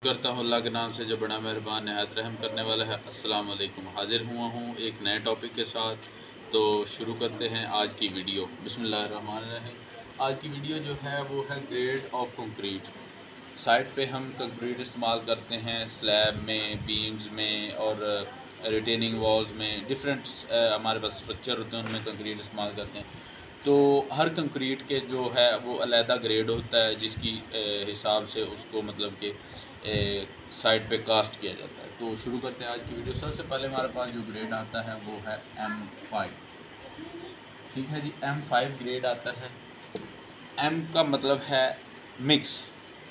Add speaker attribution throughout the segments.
Speaker 1: करता हूँ अल्लाह के नाम से जो बड़ा मेहरबान नहायत रहम करने वाला है। अस्सलाम वालेकुम। हाजिर हुआ हूँ एक नए टॉपिक के साथ। तो शुरू करते हैं आज की वीडियो। बिस्मिल्लाहिर्रहमानिर्रहीम। आज की वीडियो जो है वो है ग्रेड ऑफ कंक्रीट। साइट पे हम कंक्रीट इस्तेमाल करते हैं स्लैब में, बीम्स में और रिटेनिंग वॉल्स में। डिफरेंट हमारे पास स्ट्रक्चर होते हैं, उनमें कंक्रीट इस्तेमाल करते हैं। तो हर कंक्रीट के जो है वो अलहदा ग्रेड होता है, जिसकी हिसाब से उसको मतलब कि साइड पे कास्ट किया जाता है। तो शुरू करते हैं आज की वीडियो। सबसे पहले हमारे पास जो ग्रेड आता है वो है M5। ठीक है जी, M5 ग्रेड आता है। M का मतलब है mix.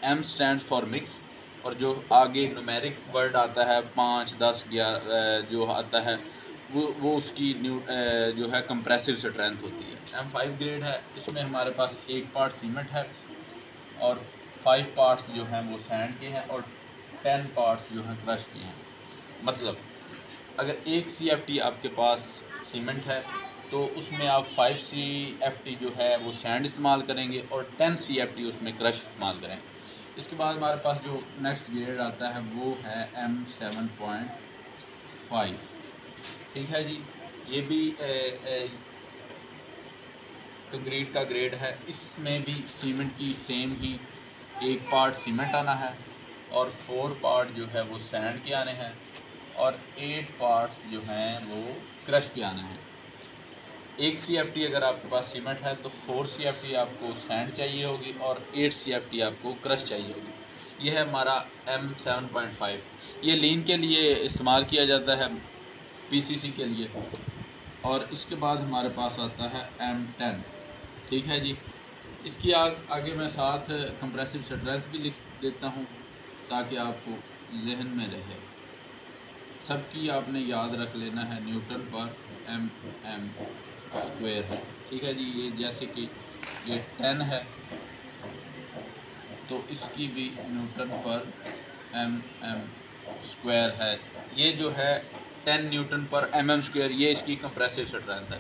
Speaker 1: M stands for mix. और जो आगे न्यूमेरिक वर्ड आता है 5, 10, 11 जो आता है वो उसकी जो है कंप्रेसिव स्ट्रेंथ होती है। M5 ग्रेड है। इसमें हमारे पास एक पार्ट सीमेंट है और 5 पार्ट्स जो हैं वो सैंड के हैं और 10 पार्ट्स जो हैं क्रश के हैं। मतलब अगर एक CFT आपके पास सीमेंट है तो उसमें आप 5 CFT जो है वो सैंड इस्तेमाल करेंगे और 10 CFT उसमें क्रश इस्तेमाल करेंगे। इसके बाद हमारे पास जो नेक्स्ट ग्रेड आता है वो है M7.5। ठीक है जी, ये भी कंक्रीट का ग्रेड है। इसमें भी सीमेंट की सेम ही एक पार्ट सीमेंट आना है और 4 पार्ट जो है वो सैंड के आने हैं और 8 पार्ट्स जो हैं वो क्रश के आने हैं। एक CFT अगर आपके पास सीमेंट है तो 4 CFT आपको सैंड चाहिए होगी और 8 CFT आपको क्रश चाहिए होगी। ये है हमारा M7.5। ये लीन के लिए इस्तेमाल किया जाता है, PCC के लिए। और इसके बाद हमारे पास आता है M10। ठीक है जी, इसकी आगे मैं साथ कंप्रेसिव स्ट्रेंथ भी लिख देता हूँ ताकि आपको जहन में रहे। सबकी आपने याद रख लेना है, न्यूटन पर mm स्क्वायर है। ठीक है जी, ये जैसे कि ये 10 है तो इसकी भी न्यूटन पर mm स्क्वायर है। ये जो है 10 न्यूटन पर mm स्क्वायर, ये इसकी कंप्रेसिव स्ट्रेंथ है।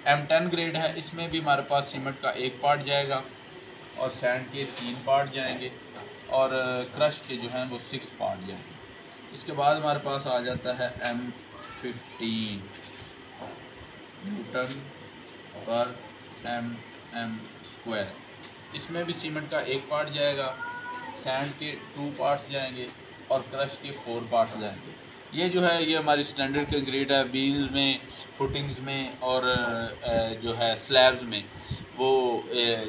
Speaker 1: M10 ग्रेड है। इसमें भी हमारे पास सीमेंट का एक पार्ट जाएगा और सैंड के 3 पार्ट जाएंगे और क्रश के जो हैं वो 6 पार्ट जाएंगे। इसके बाद हमारे पास आ जाता है M15 न्यूटन पर mm स्क्वायर। इसमें भी सीमेंट का एक पार्ट जाएगा, सैंड के 2 पार्ट्स जाएंगे और क्रश के 4 पार्ट्स जाएंगे। ये जो है ये हमारी स्टैंडर्ड कंक्रीट है। बीम्स में, फुटिंग्स में और जो है स्लैब्स में वो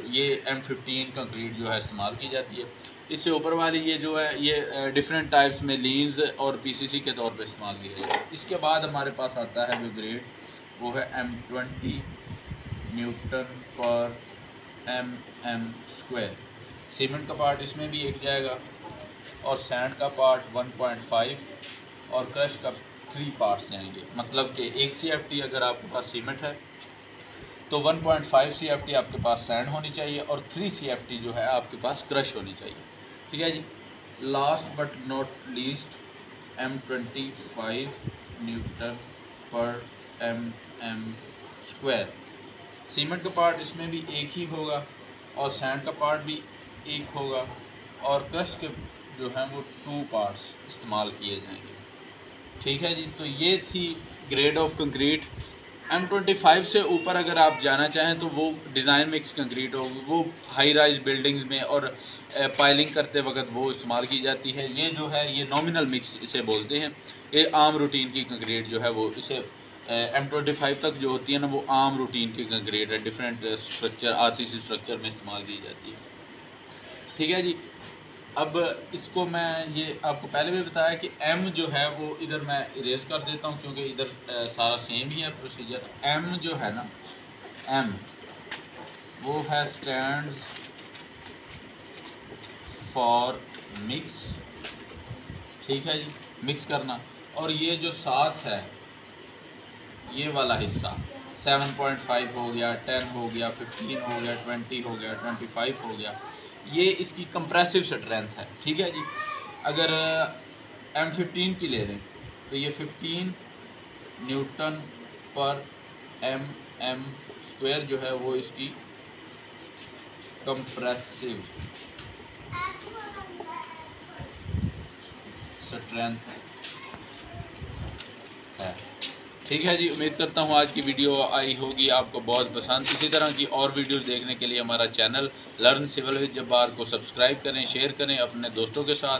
Speaker 1: ये M15 कंक्रीट जो है इस्तेमाल की जाती है। इससे ऊपर वाली ये जो है ये डिफरेंट टाइप्स में लीन्स और PCC के तौर पे इस्तेमाल किया जाता है। इसके बाद हमारे पास आता है जो ग्रेड वो है M20 न्यूटन पर mm स्क्वायर। सीमेंट का पार्ट इसमें भी एक जाएगा और सैंड का पार्ट 1.5 और क्रश का 3 पार्ट्स जाएंगे। मतलब कि एक CFT अगर आपके पास सीमेंट है तो 1.5 CFT आपके पास सैंड होनी चाहिए और 3 CFT जो है आपके पास क्रश होनी चाहिए। ठीक है जी, last but not least M25 newton पर mm स्क्वायर। सीमेंट का पार्ट इसमें भी एक ही होगा और सैंड का पार्ट भी एक होगा और क्रश के जो हैं वो 2 पार्ट्स इस्तेमाल किए जाएंगे। ठीक है जी, तो ये थी ग्रेड ऑफ कंक्रीट। M25 से ऊपर अगर आप जाना चाहें तो वो डिज़ाइन मिक्स कंक्रीट होगी, वो हाई राइज बिल्डिंग्स में और पाइलिंग करते वक्त वो इस्तेमाल की जाती है। ये जो है ये नॉमिनल मिक्स इसे बोलते हैं। ये आम रूटीन की कंक्रीट जो है वो इसे M25 तक जो होती है ना वो आम रूटीन की कंक्रीट है, डिफरेंट स्ट्रक्चर RCC स्ट्रक्चर में इस्तेमाल की जाती है। ठीक है जी, अब इसको मैं ये आपको पहले भी बताया कि M जो है वो इधर मैं इरेज कर देता हूँ क्योंकि इधर सारा सेम ही है प्रोसीजर। M जो है ना, M वो है स्टैंड्स फॉर मिक्स। ठीक है जी, मिक्स करना। और ये जो साथ है ये वाला हिस्सा 7.5 हो गया, 10 हो गया, 15 हो गया, 20 हो गया, 25 हो गया, ये इसकी कंप्रेसिव स्ट्रेंथ है। ठीक है जी, अगर M15 की ले लें तो ये 15 न्यूटन पर mm स्क्वायर जो है वो इसकी कंप्रेसिव स्ट्रेंथ है। ठीक है जी, उम्मीद करता हूँ आज की वीडियो आई होगी आपको बहुत पसंद। इसी तरह की और वीडियोस देखने के लिए हमारा channel learn civil with Jabbar को सब्सक्राइब करें, शेयर करें अपने दोस्तों के साथ,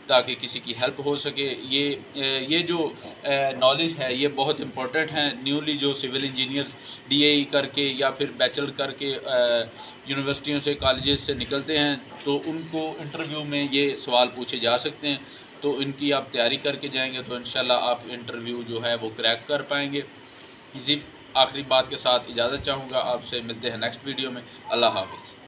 Speaker 1: ताकि किसी की हेल्प हो सके। ये जो नॉलेज है ये बहुत इंपॉर्टेंट है। न्यूली जो सिविल इंजीनियर्स DAE करके या फिर बैचलर करके यूनिवर्सिटियों से, कॉलेजेस से निकलते हैं, तो उनको इंटरव्यू में ये सवाल पूछे जा सकते हैं। तो इनकी आप तैयारी करके जाएंगे तो इंशाल्लाह आप इंटरव्यू जो है वो क्रैक कर पाएंगे। इसी आखिरी बात के साथ इजाज़त चाहूँगा, आपसे मिलते हैं नेक्स्ट वीडियो में। अल्लाह हाफ़िज़।